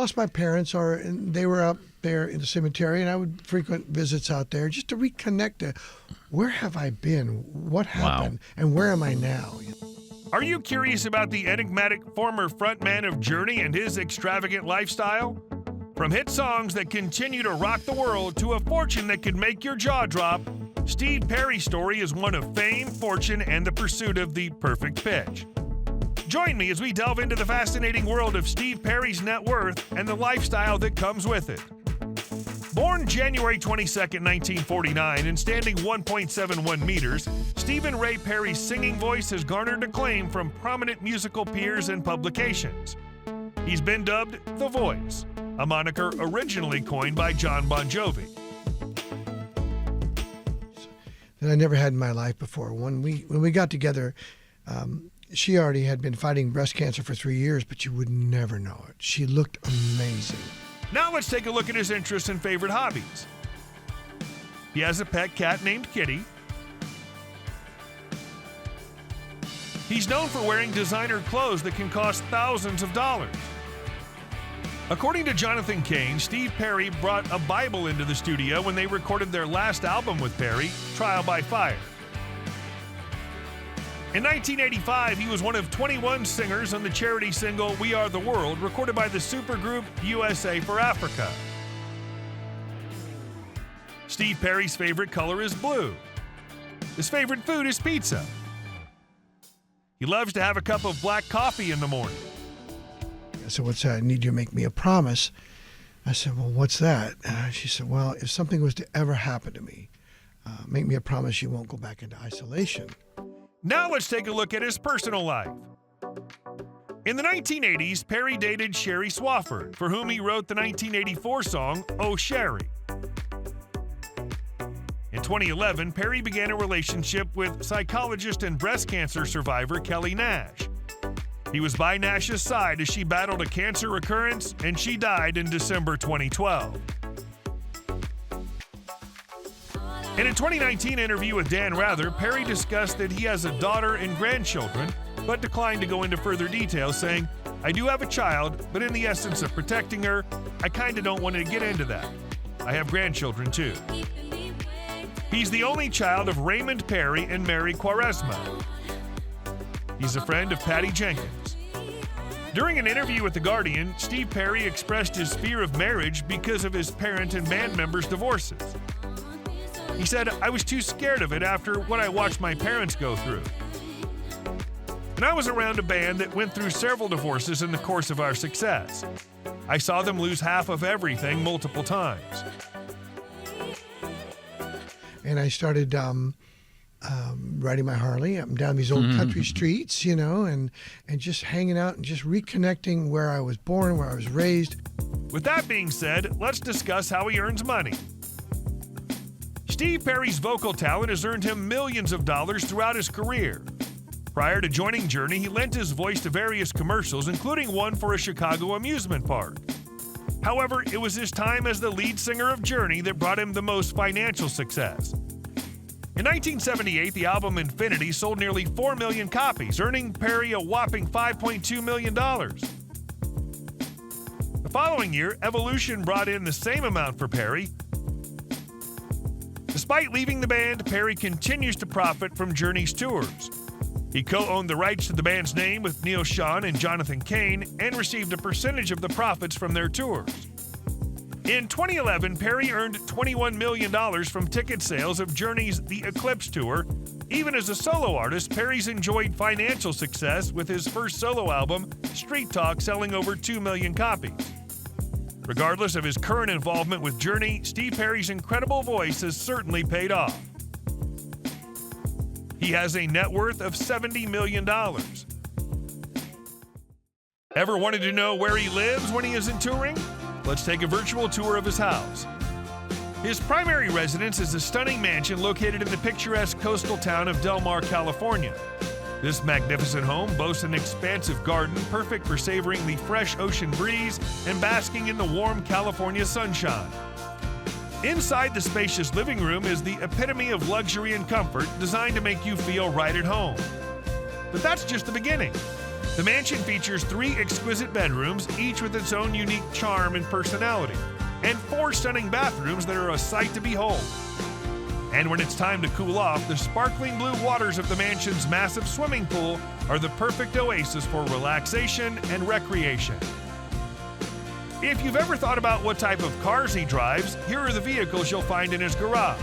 lost my parents, and they were up there in the cemetery, and I would frequent visits out there just to reconnect to where have I been, what happened, and where am I now? Are you curious about the enigmatic former frontman of Journey and his extravagant lifestyle? From hit songs that continue to rock the world to a fortune that could make your jaw drop, Steve Perry's story is one of fame, fortune, and the pursuit of the perfect pitch. Join me as we delve into the fascinating world of Steve Perry's net worth and the lifestyle that comes with it. Born January 22, 1949, and standing 1.71 meters, Stephen Ray Perry's singing voice has garnered acclaim from prominent musical peers and publications. He's been dubbed The Voice, a moniker originally coined by John Bon Jovi. That I never had in my life before. When we got together, she already had been fighting breast cancer for 3 years, but you would never know it. She looked amazing. Now let's take a look at his interests and favorite hobbies. He has a pet cat named Kitty. He's known for wearing designer clothes that can cost thousands of dollars. According to Jonathan Cain, Steve Perry brought a Bible into the studio when they recorded their last album with Perry, Trial by Fire. In 1985, he was one of 21 singers on the charity single We Are the World, recorded by the supergroup USA for Africa. Steve Perry's favorite color is blue. His favorite food is pizza. He loves to have a cup of black coffee in the morning. I said, what's that? I need you to make me a promise. I said, well, what's that? She said, well, if something was to ever happen to me, make me a promise you won't go back into isolation. Now let's take a look at his personal life. In the 1980s, Perry dated Sherry Swafford, for whom he wrote the 1984 song, Oh Sherry. In 2011, Perry began a relationship with psychologist and breast cancer survivor Kelly Nash. He was by Nash's side as she battled a cancer recurrence, and she died in December 2012. In a 2019 interview with Dan Rather, Perry discussed that he has a daughter and grandchildren, but declined to go into further detail, saying, I do have a child, but in the essence of protecting her, I kinda don't want to get into that. I have grandchildren too. He's the only child of Raymond Perry and Mary Quaresma. He's a friend of Patty Jenkins. During an interview with The Guardian, Steve Perry expressed his fear of marriage because of his parent and band members' divorces. He said, I was too scared of it after what I watched my parents go through. And I was around a band that went through several divorces in the course of our success. I saw them lose half of everything multiple times. And I started riding my Harley up and down these old country streets, and just hanging out and just reconnecting where I was born, where I was raised. With that being said, let's discuss how he earns money. Steve Perry's vocal talent has earned him millions of dollars throughout his career. Prior to joining Journey, he lent his voice to various commercials, including one for a Chicago amusement park. However, it was his time as the lead singer of Journey that brought him the most financial success. In 1978, the album Infinity sold nearly 4 million copies, earning Perry a whopping $5.2 million. The following year, Evolution brought in the same amount for Perry. Despite leaving the band, Perry continues to profit from Journey's tours. He co-owned the rights to the band's name with Neil Schon and Jonathan Cain and received a percentage of the profits from their tours. In 2011, Perry earned $21 million from ticket sales of Journey's The Eclipse Tour. Even as a solo artist, Perry's enjoyed financial success with his first solo album, Street Talk, selling over 2 million copies. Regardless of his current involvement with Journey, Steve Perry's incredible voice has certainly paid off. He has a net worth of $70 million. Ever wanted to know where he lives when he isn't touring? Let's take a virtual tour of his house. His primary residence is a stunning mansion located in the picturesque coastal town of Del Mar, California. This magnificent home boasts an expansive garden perfect for savoring the fresh ocean breeze and basking in the warm California sunshine. Inside the spacious living room is the epitome of luxury and comfort, designed to make you feel right at home. But that's just the beginning. The mansion features 3 exquisite bedrooms, each with its own unique charm and personality, and 4 stunning bathrooms that are a sight to behold. And when it's time to cool off, the sparkling blue waters of the mansion's massive swimming pool are the perfect oasis for relaxation and recreation. If you've ever thought about what type of cars he drives, here are the vehicles you'll find in his garage.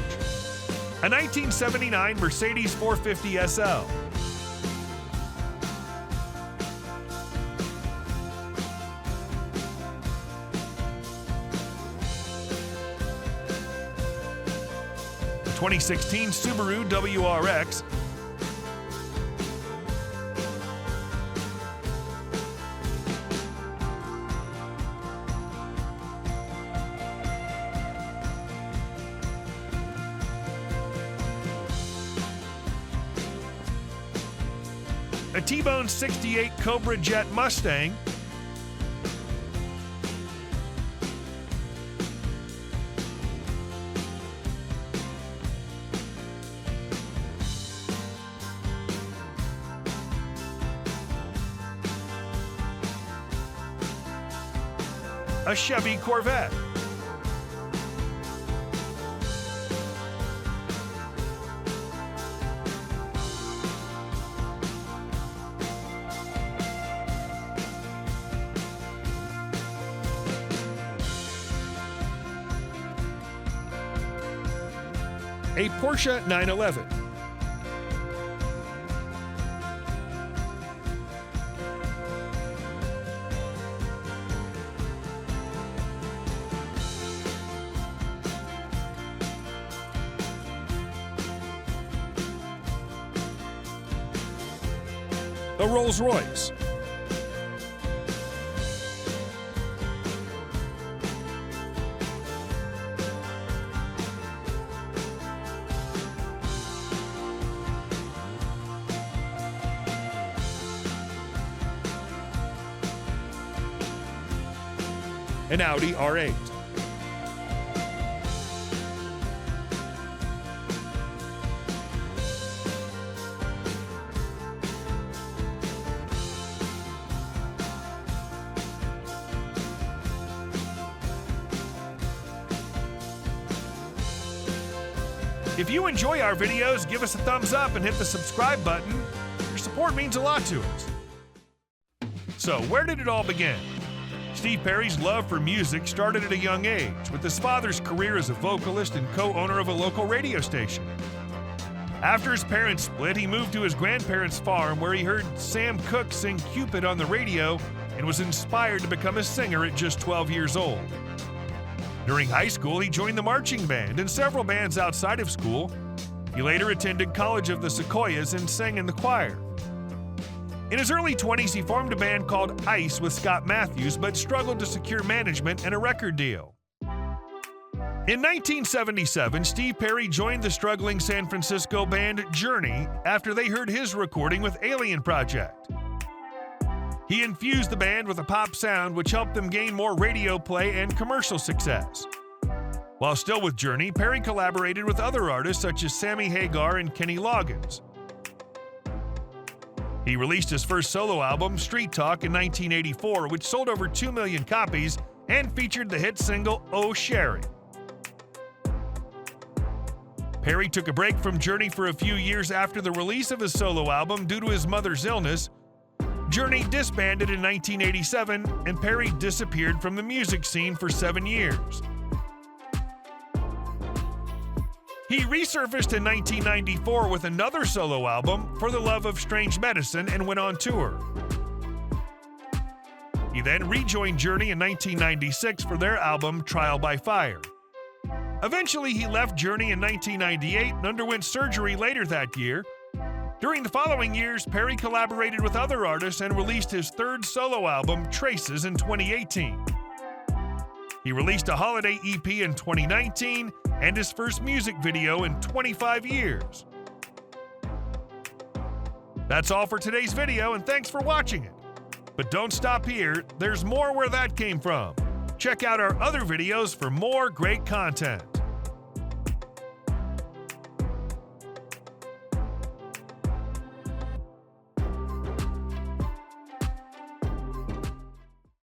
A 1979 Mercedes 450 SL, a 2016 Subaru WRX, a T-Bone 68 Cobra Jet Mustang, a Chevy Corvette, a Porsche 911, a Rolls-Royce, an Audi R8. If you enjoy our videos, give us a thumbs up and hit the subscribe button. Your support means a lot to us. So, where did it all begin? Steve Perry's love for music started at a young age, with his father's career as a vocalist and co-owner of a local radio station. After his parents split, he moved to his grandparents' farm where he heard Sam Cooke sing Cupid on the radio and was inspired to become a singer at just 12 years old. During high school, he joined the marching band and several bands outside of school. He later attended College of the Sequoias and sang in the choir. In his early 20s, he formed a band called Ice with Scott Matthews, but struggled to secure management and a record deal. In 1977, Steve Perry joined the struggling San Francisco band Journey after they heard his recording with Alien Project. He infused the band with a pop sound which helped them gain more radio play and commercial success. While still with Journey, Perry collaborated with other artists such as Sammy Hagar and Kenny Loggins. He released his first solo album, Street Talk, in 1984, which sold over 2 million copies and featured the hit single, Oh Sherry. Perry took a break from Journey for a few years after the release of his solo album due to his mother's illness. Journey disbanded in 1987, and Perry disappeared from the music scene for 7 years. He resurfaced in 1994 with another solo album, For the Love of Strange Medicine, and went on tour. He then rejoined Journey in 1996 for their album Trial by Fire. Eventually, he left Journey in 1998 and underwent surgery later that year. During the following years, Perry collaborated with other artists and released his third solo album, Traces, in 2018. He released a holiday EP in 2019 and his first music video in 25 years. That's all for today's video, and thanks for watching it. But don't stop here, there's more where that came from. Check out our other videos for more great content.